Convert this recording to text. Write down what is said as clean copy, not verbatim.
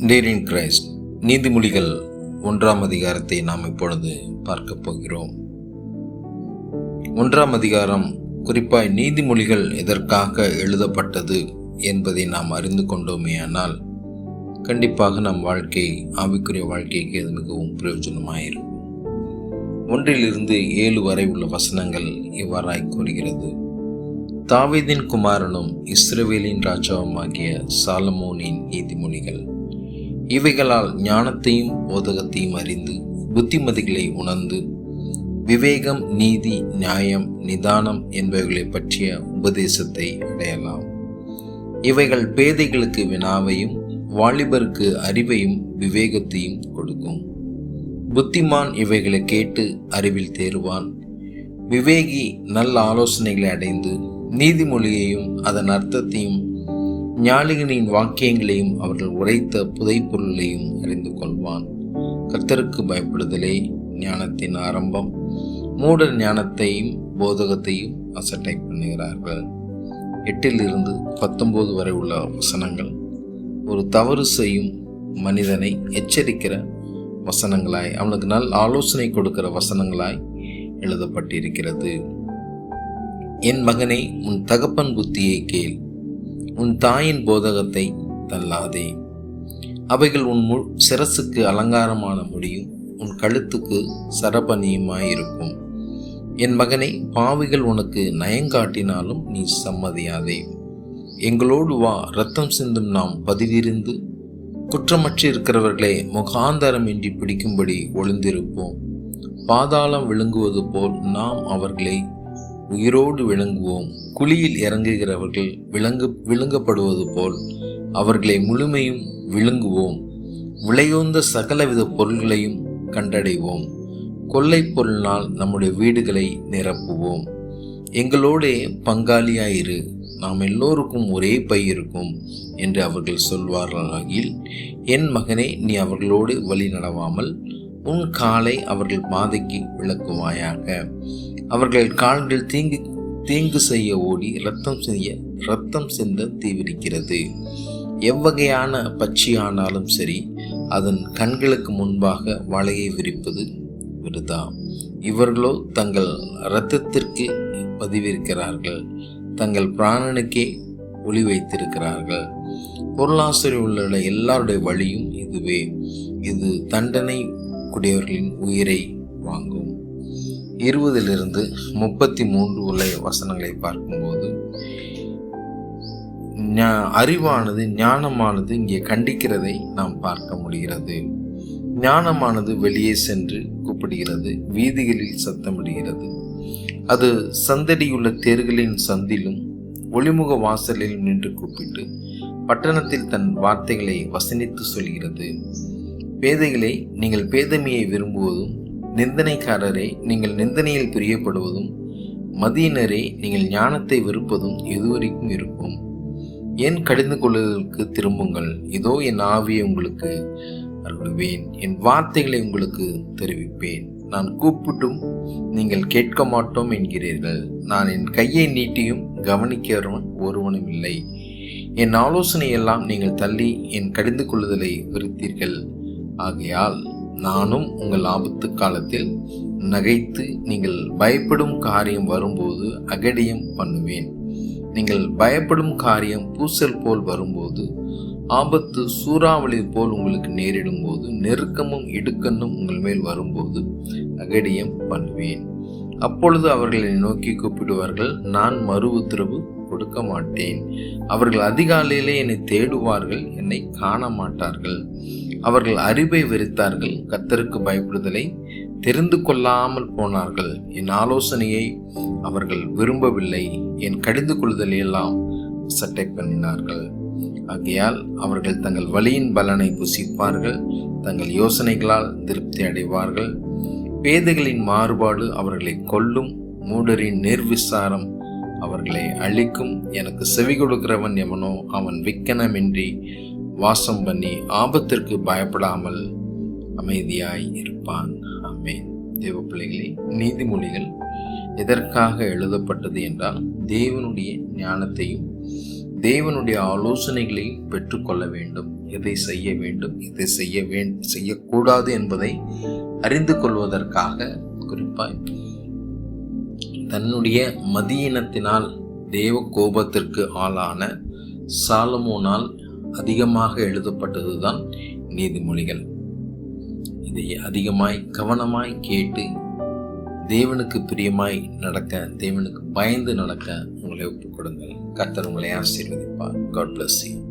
Dear in Christ, நீதிமொழிகள் 1ஆம் அதிகாரத்தை நாம் இப்பொழுது பார்க்க போகிறோம். 1ஆம் அதிகாரம் குறிப்பாய் நீதிமொழிகள் எதற்காக எழுதப்பட்டது என்பதை நாம் அறிந்து கொண்டோமேயானால் கண்டிப்பாக நம் வாழ்க்கை, ஆவிக்குரிய வாழ்க்கைக்கு அது மிகவும் பிரயோஜனமாயிருக்கும். 1 வரை உள்ள வசனங்கள் இவ்வாறாய் கூறுகிறது: தாவீதின் குமாரனும் இஸ்ரவேலின் ராஜாவுமாகிய சாலமோனின் நீதிமொழிகள், இவைகளால் ஞானத்தையும் போதகத்தையும் அறிந்து புத்திமதிகளை உணர்ந்து விவேகம், நீதி, நியாயம், நிதானம் என்பவைகளை பற்றிய உபதேசத்தை அடையலாம். இவைகள் பேதைகளுக்கு வினாவையும் வாலிபருக்கு அறிவையும் விவேகத்தையும் கொடுக்கும். புத்திமான் இவைகளை கேட்டு அறிவில் தேறுவான். விவேகி நல்ல ஆலோசனைகளை அடைந்து நீதிமொழியையும் அதன் அர்த்தத்தையும் ஞானிகளின் வாக்கியங்களையும் அவர்கள் உரைத்த புதைப்பொருளையும் அறிந்து கொள்வான். கர்த்தருக்கு பயப்படுதலே ஞானத்தின் ஆரம்பம். மூடர் ஞானத்தையும் போதகத்தையும் அசட்டை பண்ணுகிறார்கள். 8 வரை உள்ள வசனங்கள் ஒரு தவறு செய்யும் மனிதனை எச்சரிக்கிற வசனங்களாய், அவனுக்கு நல்ல ஆலோசனை கொடுக்கிற வசனங்களாய் எழுதப்பட்டிருக்கிறது. என் மகனே, உன் தகப்பன் புத்தியை கேள், உன் தாயின் போதகத்தை தள்ளாதே. அவைகள் உன் சிரசுக்கு அலங்காரமான முடியும், உன் கழுத்துக்கு சரபணியுமாயிருக்கும். என் மகனே, பாவிகள் உனக்கு நயங்காட்டினாலும் நீ சம்மதியாதே. எங்களோடு வா, இரத்தம் சிந்தும் நாம் பதிவிருந்து குற்றமற்று இருக்கிறவர்களை முகாந்தரமின்றி பிடிக்கும்படி ஒளிந்திருப்போம். பாதாளம் விழுங்குவது போல் நாம் அவர்களை உயிரோடு விழுங்குவோம். குழியில் இறங்குகிறவர்கள் விழுங்கப்படுவது போல் அவர்களை முழுமையும் விழுங்குவோம். விலையுந்த சகலவித பொருள்களையும் கண்டடைவோம். கொள்ளை பொருளினால் நம்முடைய வீடுகளை நிரப்புவோம். எங்களோடே பங்காளியாயிரு, நாம் எல்லோருக்கும் ஒரே பை இருக்கும் என்று அவர்கள் சொல்வார்களாகில், என் மகனே, நீ அவர்களோடு வழி நடவாமல் உன் காலை அவர்கள் பாதைக்கு விளக்குவாயாக. அவர்கள் கால்கள் தீங்கு செய்ய ஓடி இரத்தம் சிந்த தீவிரிக்கிறது. எவ்வகையான பட்சியானாலும் சரி, அதன் கண்களுக்கு முன்பாக வலையை விரிப்பது விருதா. இவர்களோ தங்கள் இரத்தத்திற்கு பதிவிருக்கிறார்கள், தங்கள் பிராணனுக்கே ஒளி வைத்திருக்கிறார்கள். பொருளாசை உள்ள எல்லாருடைய வழியும் இதுவே. இது தண்டனை கூடியவர்களின் உயிரை வாங்கும். 20 உள்ள வசனங்களை பார்க்கும்போது, அறிவானது, ஞானமானது இங்கே கண்டிக்கிறதை நாம் பார்க்க முடிகிறது. ஞானமானது வெளியே சென்று கூப்பிடுகிறது, வீதிகளில் சத்தமிடுகிறது. அது சந்தடியுள்ள தேர்களின் சந்திலும் ஒளிமுக வாசலில் நின்று கூப்பிட்டு பட்டணத்தில் தன் வார்த்தைகளை வசனித்து சொல்கிறது. பேதைகளை, நீங்கள் பேதமையை விரும்புவதும், நிந்தனைக்காரரே, நீங்கள் நிந்தனையில் பிரியப்படுவதும், மதியினரே, நீங்கள் ஞானத்தை வெறுப்பதும் எதுவரைக்கும் இருக்கும்? ஏன் கடிந்து கொள்ளுதலுக்கு திரும்புங்கள். இதோ என் ஆவியை உங்களுக்கு அருளுவேன், என் வார்த்தைகளை உங்களுக்கு தெரிவிப்பேன். நான் கூப்பிட்டும் நீங்கள் கேட்க மாட்டோம் என்கிறீர்கள். நான் என் கையை நீட்டியும் கவனிக்கிறவன் ஒருவனும் இல்லை. என் ஆலோசனையெல்லாம் நீங்கள் தள்ளி என் கடிந்து கொள்ளுதலை வெறுத்தீர்கள். ஆகையால் நானும் உங்கள் ஆபத்து காலத்தில் நகைத்து, நீங்கள் பயப்படும் காரியம் வரும்போது அகடியம் பண்ணுவேன். நீங்கள் பயப்படும் காரியம் பூசல் போல் வரும்போது, ஆபத்து சூறாவளி போல் உங்களுக்கு நேரிடும் போது, நெருக்கமும் இடுக்கண்ணும் உங்கள் மேல் வரும்போது அகடியம் பண்ணுவேன். அப்பொழுது அவர்களை நோக்கி கூப்பிடுவார்கள், நான் மறு உத்தரவு கொடுக்க மாட்டேன். அவர்கள் அதிகாலையிலே என்னை தேடுவார்கள், என்னை காண மாட்டார்கள். அவர்கள் அறிவை வெறுத்தார்கள், கர்த்தருக்கு பயப்படுதலை தெரிந்து கொள்ளாமல் போனார்கள். என் ஆலோசனையை அவர்கள் விரும்பவில்லை, என் கடிந்து கொள்ளுதலை எல்லாம் சட்டை பண்ணினார்கள். ஆகையால் அவர்கள் தங்கள் வழியின் பலனை புசிப்பார்கள், தங்கள் யோசனைகளால் திருப்தி அடைவார்கள். பேதைகளின் மாறுபாடு அவர்களை கொல்லும், மூடரின் நிர்விசாரம் அவர்களை அழிக்கும். எனக்கு செவி கொடுக்கிறவன் எவனோ அவன் விக்கனமின்றி வாசம் பண்ணி ஆபத்திற்கு பயப்படாமல் அமைதியாய் இருப்பான். ஆமென். தேவ பிள்ளைகளே, நீதிமொழிகள் எதற்காக எழுதப்பட்டது என்றால், தேவனுடைய ஞானத்தையும் தேவனுடைய ஆலோசனைகளை பெற்றுக்கொள்ள வேண்டும். எதை செய்ய வேண்டும், எதை செய்யக்கூடாது என்பதை அறிந்து கொள்வதற்காக, குறிப்பாய் தன்னுடைய மதியினத்தினால் தேவ கோபத்திற்கு ஆளான சாலமோனால் அதிகமாக எழுதப்பட்டதுதான் நீதிமொழிகள். இதை அதிகமாய் கவனமாய் கேட்டு தேவனுக்கு பிரியமாய் நடக்க, தேவனுக்கு பயந்து நடக்க உங்களை ஒப்புக் கொடுங்கள். கர்த்தர் உங்களை ஆசீர்வதிப்பார். God bless you.